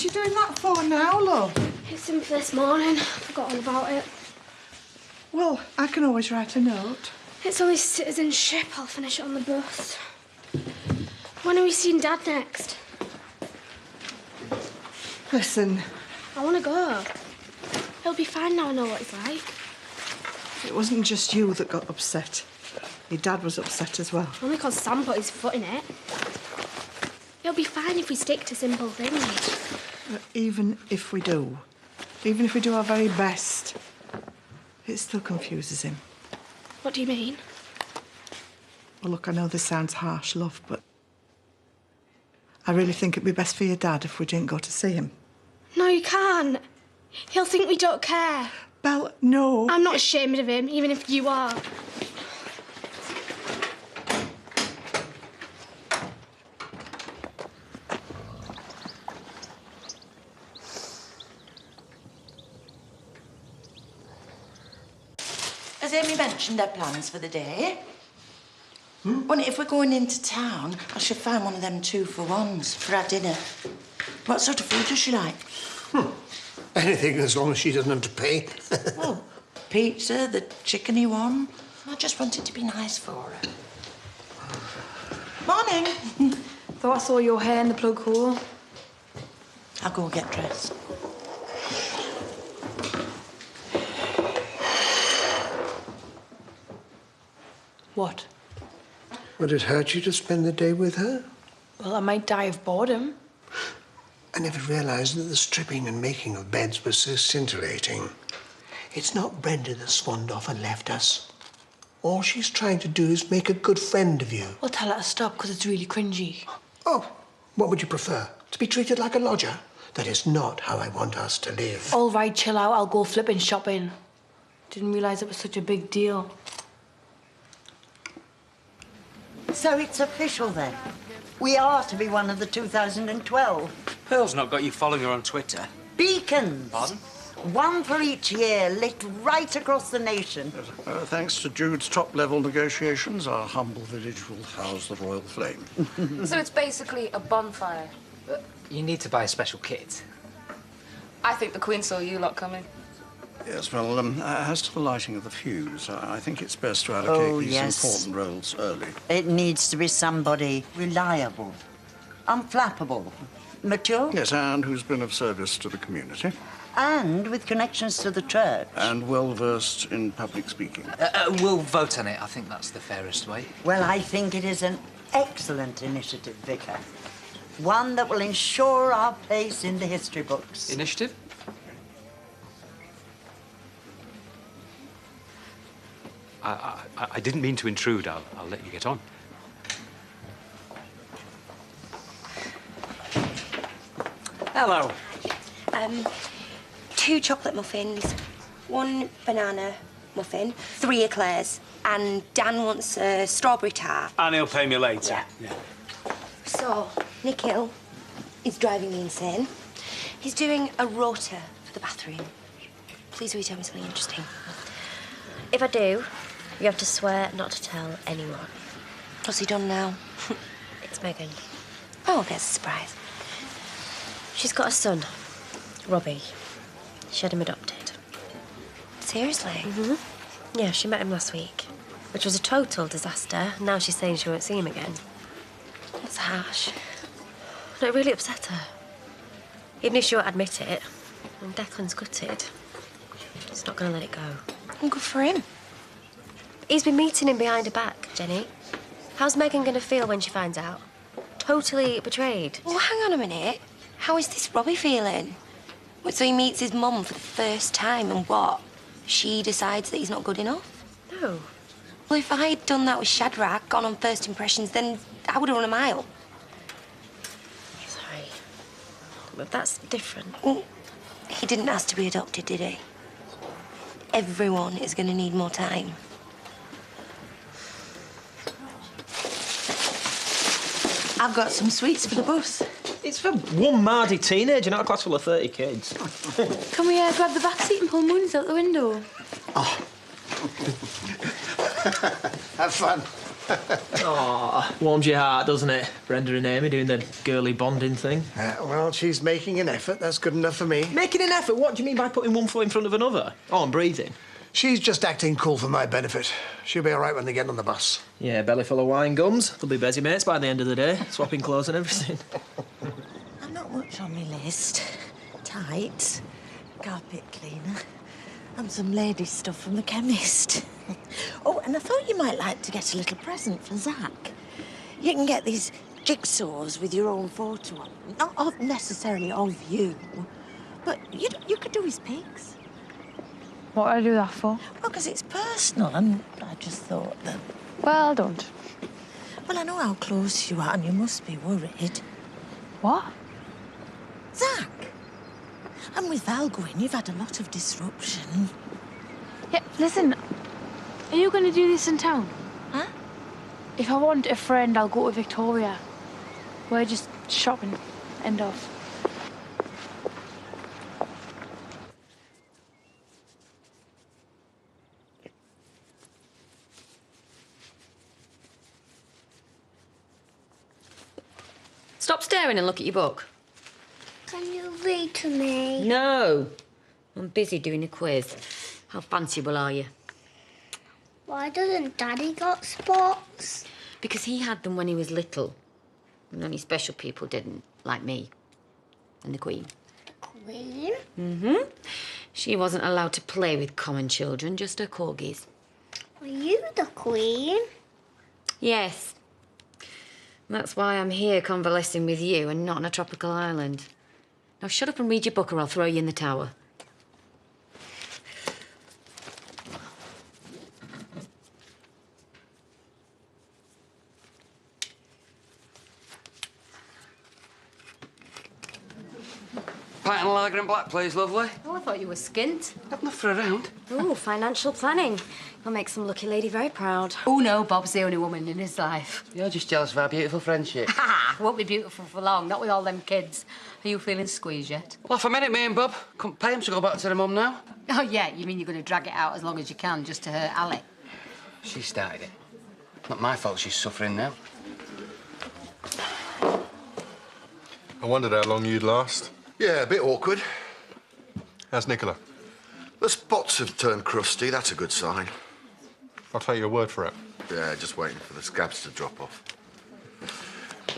What are you doing that for now, love? It's in for this morning. I forgot all about it. Well, I can always write a note. It's only citizenship. I'll finish it on the bus. When are we seeing Dad next? Listen, I want to go. He'll be fine now I know what he's like. it wasn't just you that got upset. Your dad was upset as well. Only 'cause Sam put his foot in it. He'll be fine if we stick to simple things. But even if we do our very best, it still confuses him. What do you mean? Well, look, I know this sounds harsh, love, but I really think it'd be best for your dad if we didn't go to see him. No, you can't. He'll think we don't care. Belle, no. I'm not ashamed of him, even if you are. Has Amy mentioned her plans for the day? Well, if we're going into town, I should find one of them 2-for-1s for our dinner. What sort of food does she like? Anything as long as she doesn't have to pay. Well, pizza, the chickeny one. I just want it to be nice for her. Morning. Thought I saw your hair in the plug hole. I'll go get dressed. What? Would it hurt you to spend the day with her? Well, I might die of boredom. I never realised that the stripping and making of beds was so scintillating. It's not Brenda that's swanned off and left us. All she's trying to do is make a good friend of you. Well, tell her to stop, because it's really cringy. Oh, what would you prefer? To be treated like a lodger? That is not how I want us to live. All right, chill out. I'll go flipping shopping. Didn't realise it was such a big deal. So it's official then. We are to be one of the 2012 Pearl's not got you following her on Twitter. beacons. Pardon? One for each year, lit right across the nation. Thanks to Jude's top-level negotiations, our humble village will house the royal flame. So it's basically a bonfire. You need to buy a special kit. I think the Queen saw you lot coming. Yes, well, as to the lighting of the fuse, I think it's best to allocate these yes. important roles early. It needs to be somebody reliable, unflappable, mature, Yes, and who's been of service to the community, and with connections to the church. and well-versed in public speaking. We'll vote on it. I think that's the fairest way. Well, I think it is an excellent initiative, Vicar. One that will ensure our place in the history books. Initiative? I didn't mean to intrude. I'll let you get on. Hello. 2 chocolate muffins, 1 banana muffin, 3 eclairs, and Dan wants a strawberry tart. And he'll pay me later. Yeah. So, Nikhil is driving me insane. He's doing a rota for the bathroom. Please will you tell me something interesting? If I do, you have to swear not to tell anyone. What's he done now? It's Megan. Oh, there's a surprise. She's got a son, Robbie. She had him adopted. Seriously? Mm-hmm. Yeah, she met him last week, which was a total disaster. Now she's saying she won't see him again. That's harsh. No, it really upset her. Even if she won't admit it, and Declan's gutted. He's not going to let it go. Well, good for him. He's been meeting him behind her back, Jenny. How's Megan going to feel when she finds out? Totally betrayed. Well, hang on a minute. How is this Robbie feeling? So he meets his mum for the first time, and what? She decides that he's not good enough? No. Well, if I had done that with Shadrach, gone on first impressions, then I would have run a mile. Sorry. But that's different. Well, he didn't ask to be adopted, did he? Everyone is going to need more time. I've got some sweets for the bus. It's for one mardy teenager, not a class full of 30 kids. Can we grab the back seat and pull Moonies out the window? Have fun. Aw, warms your heart, doesn't it? Brenda and Amy doing the girly bonding thing. Well, she's making an effort. That's good enough for me. Making an effort? What do you mean by putting one foot in front of another? Oh, and breathing. She's just acting cool for my benefit. She'll be all right when they get on the bus. Yeah, belly full of wine gums. They'll be busy mates by the end of the day, swapping clothes and everything. I'm not much on my list. Tights, carpet cleaner, and some lady stuff from the chemist. Oh, and I thought you might like to get a little present for Zach. You can get these jigsaws with your own photo on them. Not necessarily of you, but you could do his pigs. What would I do that for? Well, because it's personal, and I just thought that... Well, don't. Well, I know how close you are, and you must be worried. What? Zach. And with Val going, you've had a lot of disruption. Yeah, listen. Are you going to do this in town? Huh? If I want a friend, I'll go to Victoria. We're just shopping. End of. Stop staring and look at your book. Can you read to me? No. I'm busy doing a quiz. How fanciable are you? Why doesn't Daddy got spots? Because he had them when he was little. And only special people didn't, like me. And the Queen. Queen? Mm-hmm. She wasn't allowed to play with common children, just her corgis. Are you the Queen? Yes. That's why I'm here convalescing with you and not on a tropical island. Now shut up and read your book or I'll throw you in the tower. Pint and lager and black, please, lovely. Oh, I thought you were skint. Got enough for a round. Oh, financial planning. I'll make some lucky lady very proud. Oh, no, Bob's the only woman in his life. You're just jealous of our beautiful friendship. Ha! Won't be beautiful for long, not with all them kids. Are you feeling squeezed yet? Laugh a minute, me and Bob. Couldn't pay him to go back to the mum now. Oh, yeah, you mean you're going to drag it out as long as you can just to hurt Ali? She started it. Not my fault she's suffering now. I wondered how long you'd last. Yeah, a bit awkward. How's Nicola? The spots have turned crusty, that's a good sign. I'll take your word for it. Yeah, just waiting for the scabs to drop off.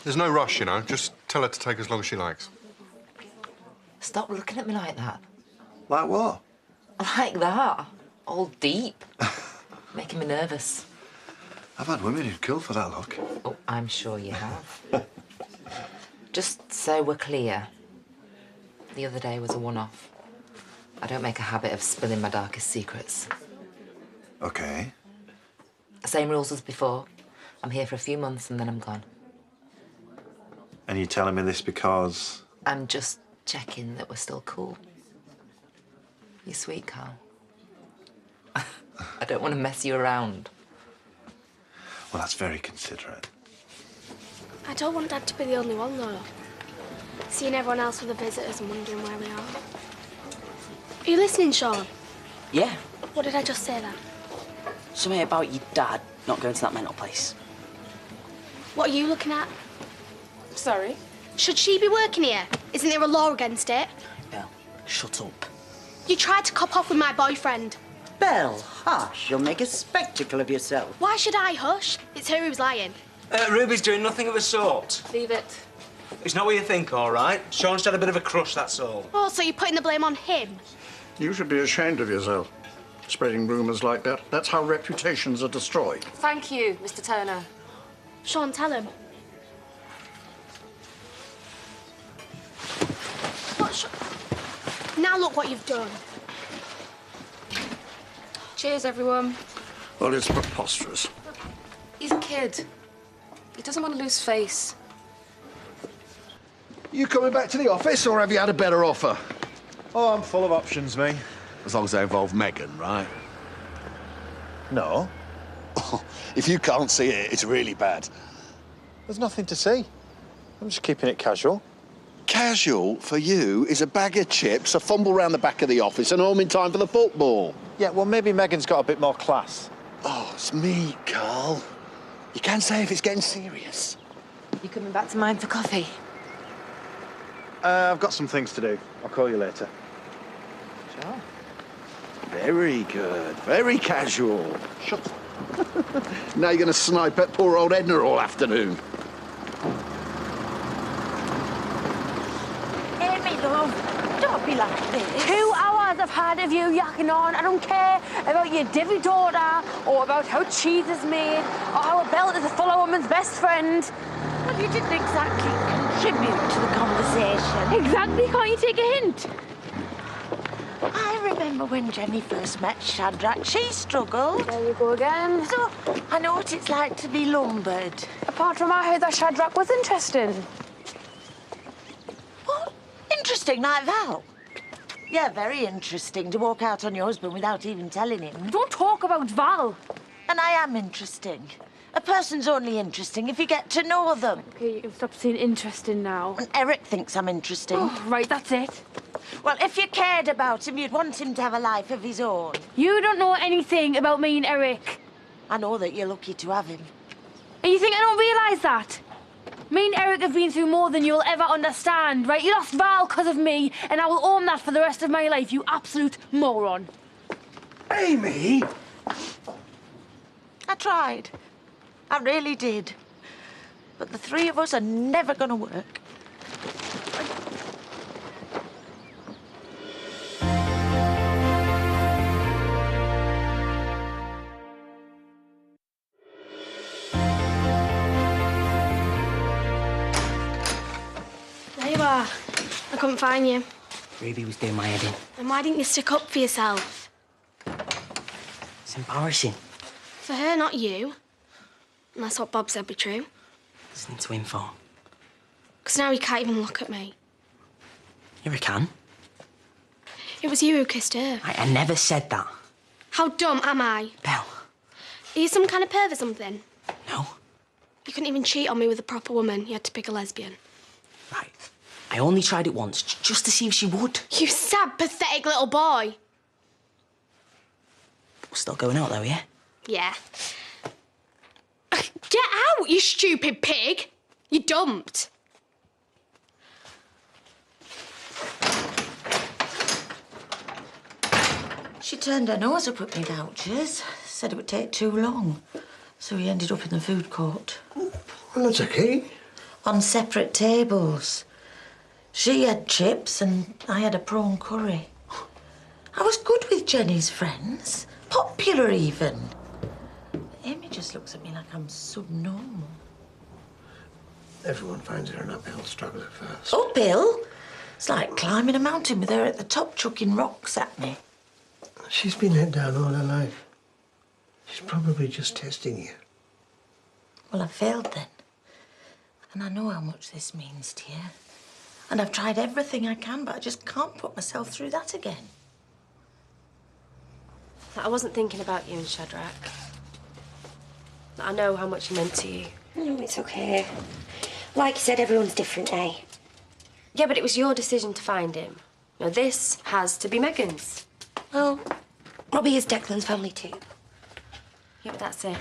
There's no rush, you know. Just tell her to take as long as she likes. Stop looking at me like that. Like what? Like that. All deep. Making me nervous. I've had women who'd kill for that look. Oh, I'm sure you have. Just so we're clear, the other day was a one-off. I don't make a habit of spilling my darkest secrets. OK. Same rules as before. I'm here for a few months and then I'm gone. And you're telling me this because... I'm just checking that we're still cool. You're sweet, Carl. I don't want to mess you around. Well, that's very considerate. I don't want Dad to be the only one, though. Seeing everyone else with the visitors and wondering where we are. Are you listening, Sean? Yeah. What did I just say then? Something about your dad not going to that mental place. What are you looking at? Sorry? Should she be working here? Isn't there a law against it? Belle, shut up. You tried to cop off with my boyfriend. Belle, hush. You'll make a spectacle of yourself. Why should I hush? It's her who's lying. Ruby's doing nothing of the sort. Leave it. It's not what you think, all right? Sean's had a bit of a crush, that's all. Oh, so you're putting the blame on him? You should be ashamed of yourself. Spreading rumours like that. That's how reputations are destroyed. Thank you, Mr. Turner. Sean, tell him. Now look what you've done. Cheers, everyone. Well, it's preposterous. He's a kid. He doesn't want to lose face. You coming back to the office, or have you had a better offer? Oh, I'm full of options, me. As long as they involve Megan, right? No. If you can't see it, it's really bad. There's nothing to see. I'm just keeping it casual. Casual, for you, is a bag of chips, a fumble round the back of the office, and home in time for the football. Yeah, well, maybe Megan's got a bit more class. Oh, it's me, Carl. You can say if it's getting serious. You coming back to mine for coffee? I've got some things to do. I'll call you later. Sure. Very good. Very casual. Shut Now you're going to snipe at poor old Edna all afternoon. Amy, love, don't be like this. 2 hours I've had of you yakking on. I don't care about your divvy daughter or about how cheese is made or how a belt is a fuller woman's best friend. Well, you didn't exactly contribute to the conversation. Exactly, can't you take a hint? I remember when Jenny first met Shadrach, she struggled. There you go again. So, I know what it's like to be lumbered. Apart from I heard that Shadrach was interesting. What? Interesting like that? Yeah, very interesting to walk out on your husband without even telling him. Don't talk about Val. And I am interesting. A person's only interesting if you get to know them. Okay, you can stop saying interesting now. And Eric thinks I'm interesting. Oh, right, that's it. Well, if you cared about him, you'd want him to have a life of his own. You don't know anything about me and Eric. I know that you're lucky to have him. And you think I don't realise that? Me and Eric have been through more than you'll ever understand, right? You lost Val because of me, and I will own that for the rest of my life, you absolute moron. Amy! I tried. I really did. But the three of us are never going to work. There you are. I couldn't find you. Ruby was doing my head in. And why didn't you stick up for yourself? It's embarrassing. For her, not you. Unless what Bob said be true. Listening to him for. Because now he can't even look at me. Here I can. It was you who kissed her. I never said that. How dumb am I? Belle. Are you some kind of perv or something? No. You couldn't even cheat on me with a proper woman. You had to pick a lesbian. Right. I only tried it once, just to see if she would. You sad, pathetic little boy. We're still going out, though, yeah? Yeah. Get out, you stupid pig! You dumped. She turned her nose up at me vouchers, said it would take too long. So we ended up in the food court. Well, that's okay. On separate tables. She had chips and I had a prawn curry. I was good with Jenny's friends. Popular, even. Amy just looks at me like I'm subnormal. Everyone finds her an uphill struggle at first. Uphill? It's like climbing a mountain with her at the top chucking rocks at me. She's been let down all her life. She's probably just testing you. Well, I failed then. And I know how much this means to you. And I've tried everything I can, but I just can't put myself through that again. I wasn't thinking about you and Shadrach. I know how much he meant to you. No, it's okay. Like you said, everyone's different, eh? Yeah, but it was your decision to find him. Now, this has to be Megan's. Well, Robbie is Declan's family too. Yeah, but that's it.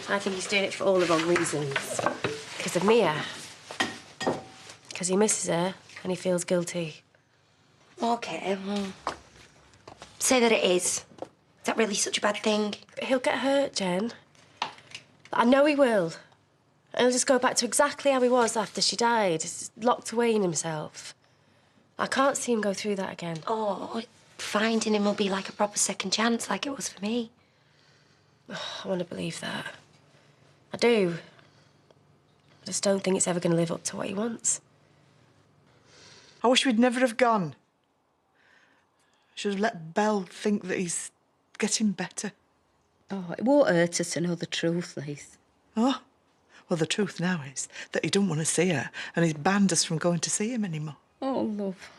I think he's doing it for all the wrong reasons. Because of Mia. Because he misses her and he feels guilty. Okay, well, say that it is. Is that really such a bad thing? But he'll get hurt, Jen. I know he will. And he'll just go back to exactly how he was after she died. He's locked away in himself. I can't see him go through that again. Oh, finding him will be like a proper second chance, like it was for me. I want to believe that. I do. I just don't think it's ever going to live up to what he wants. I wish we'd never have gone. Should have let Belle think that he's getting better. Oh, it won't hurt her to know the truth, Laith. Oh? Well, the truth now is that he don't want to see her and he's banned us from going to see him anymore. Oh, love.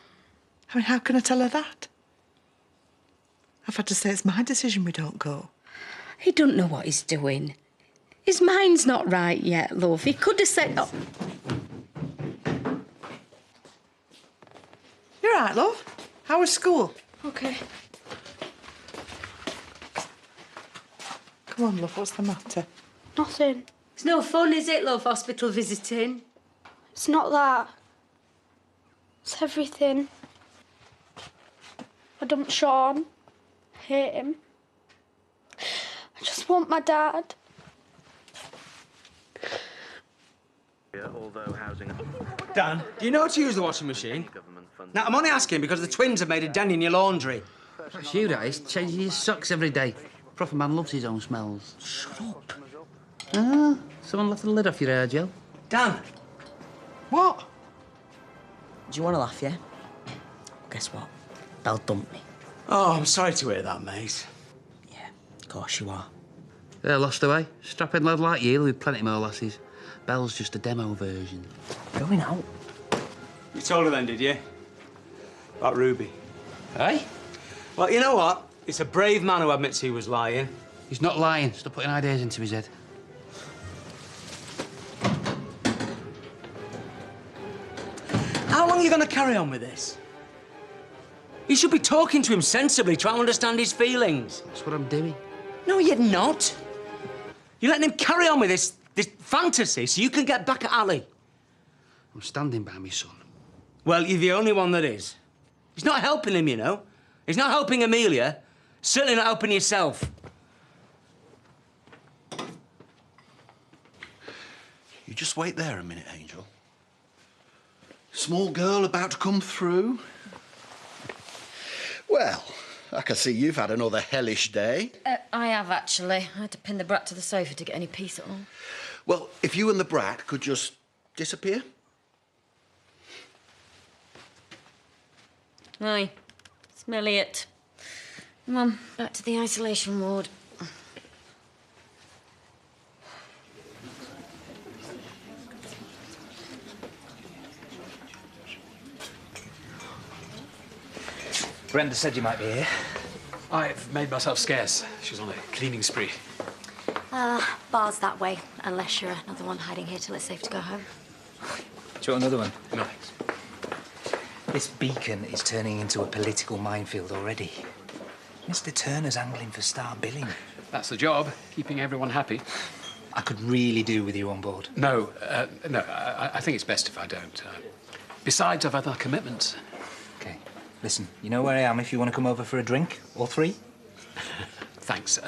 I mean, how can I tell her that? I've had to say it's my decision we don't go. He don't know what he's doing. His mind's not right yet, love. He could have said... Oh. You're right, love. How was school? OK. Come on, love, what's the matter? Nothing. It's no fun, is it, love, hospital visiting? It's not that. It's everything. I dumped Sean. I hate him. I just want my dad. Dan, do you know how to use the washing machine? Now, I'm only asking because the twins have made a den in your laundry. It's you, that is. Changing his socks every day. Proper man loves his own smells. Shut up. Ah, someone left the lid off your hair gel. Dan! What? Do you want to laugh, yeah? Guess what? Belle dumped me. Oh, I'm sorry to hear that, mate. Of course you are. They're lost away. Strapping lad like you with plenty more lasses. Belle's just a demo version. Going out? You told her then, did you? About Ruby. Hey? Well, you know what? It's a brave man who admits he was lying. He's not lying. Stop putting ideas into his head. How long are you going to carry on with this? You should be talking to him sensibly, trying to understand his feelings. That's what I'm doing. No, you're not. You're letting him carry on with this fantasy so you can get back at Ali. I'm standing by my son. Well, you're the only one that is. He's not helping him, you know. He's not helping Amelia. Certainly not helping yourself. You just wait there a minute, Angel. Small girl about to come through. Well, I can see you've had another hellish day. I have, actually. I had to pin the brat to the sofa to get any peace at all. Well, if you and the brat could just disappear. Aye. Smelly it. Come on, back to the isolation ward. Brenda said you might be here. I've made myself scarce. She's on a cleaning spree. Bar's that way, unless you're another one hiding here till it's safe to go home. Do you want another one? No. This beacon is turning into a political minefield already. Mr. Turner's angling for star billing. That's the job, keeping everyone happy. I could really do with you on board. No, I think it's best if I don't. Besides, I've other commitments. OK. Listen, you know where I am if you want to come over for a drink, or three? Thanks.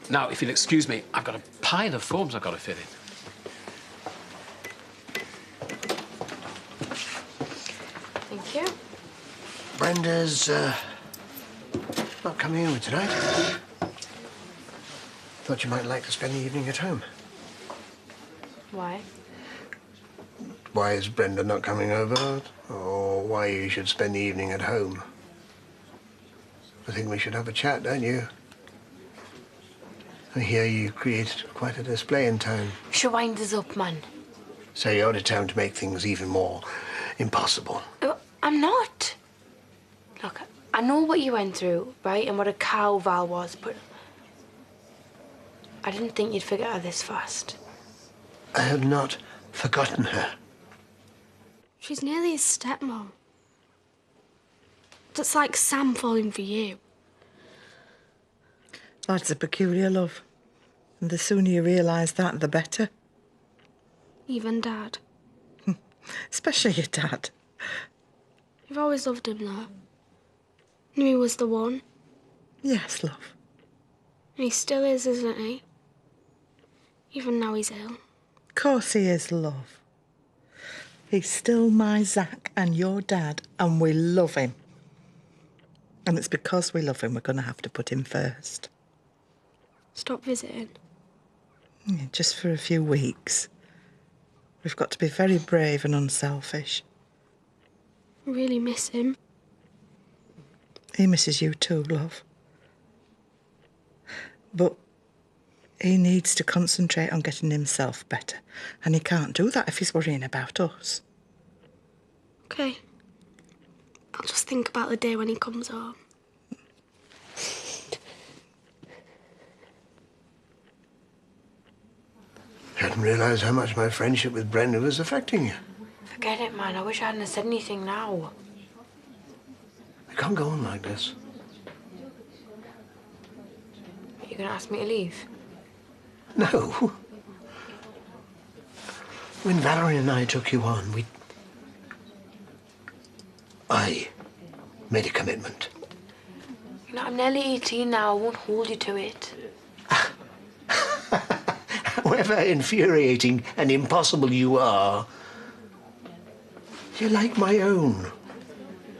Now, if you'll excuse me, I've got a pile of forms I've got to fill in. Thank you. Brenda's not coming over tonight. Thought you might like to spend the evening at home. Why? Why is Brenda not coming over? Or why you should spend the evening at home? I think we should have a chat, don't you? I hear you created quite a display in town. You should wind us up, man. So you're determined to make things even more impossible. I'm not. Look, I know what you went through, right, and what a cow Val was, but I didn't think you'd forget her this fast. I have not forgotten her. She's nearly his stepmom. That's like Sam falling for you. That's a peculiar love. And the sooner you realise that, the better. Even Dad. Especially your dad. You've always loved him, though. Knew he was the one. Yes, love. And he still is, isn't he? Even now he's ill. Of course he is, love. He's still my Zach and your dad, and we love him. And it's because we love him we're going to have to put him first. Stop visiting. Yeah, just for a few weeks. We've got to be very brave and unselfish. I really miss him. He misses you too, love. But he needs to concentrate on getting himself better. And he can't do that if he's worrying about us. OK. I'll just think about the day when he comes home. I hadn't realised how much my friendship with Brenda was affecting you. Forget it, man. I wish I hadn't said anything now. We can't go on like this. Are you going to ask me to leave? No. When Valerie and I took you on, I made a commitment. You know, I'm nearly 18 now. I won't hold you to it. However infuriating and impossible you are, you're like my own.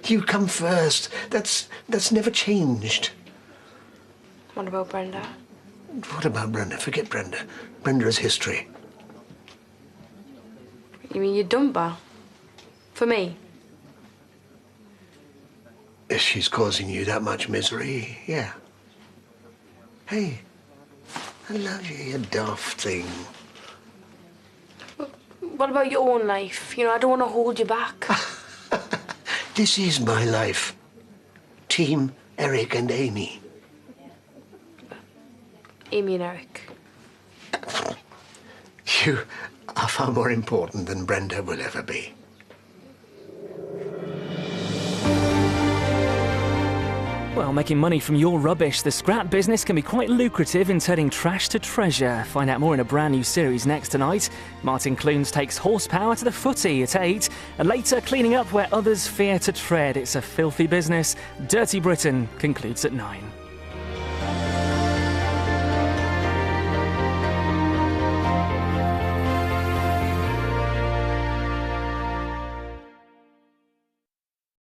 You come first. That's never changed. What about Brenda? What about Brenda? Forget Brenda. Brenda is history. You mean you dump her? For me? If she's causing you that much misery, yeah. Hey, I love you, you daft thing. What about your own life? You know, I don't want to hold you back. This is my life. Team Eric and Amy. Amy and Eric. You are far more important than Brenda will ever be. Well, making money from your rubbish, the scrap business can be quite lucrative in turning trash to treasure. Find out more in a brand new series next tonight. Martin Clunes takes horsepower to the footy at 8, and later cleaning up where others fear to tread. It's a filthy business. Dirty Britain concludes at 9.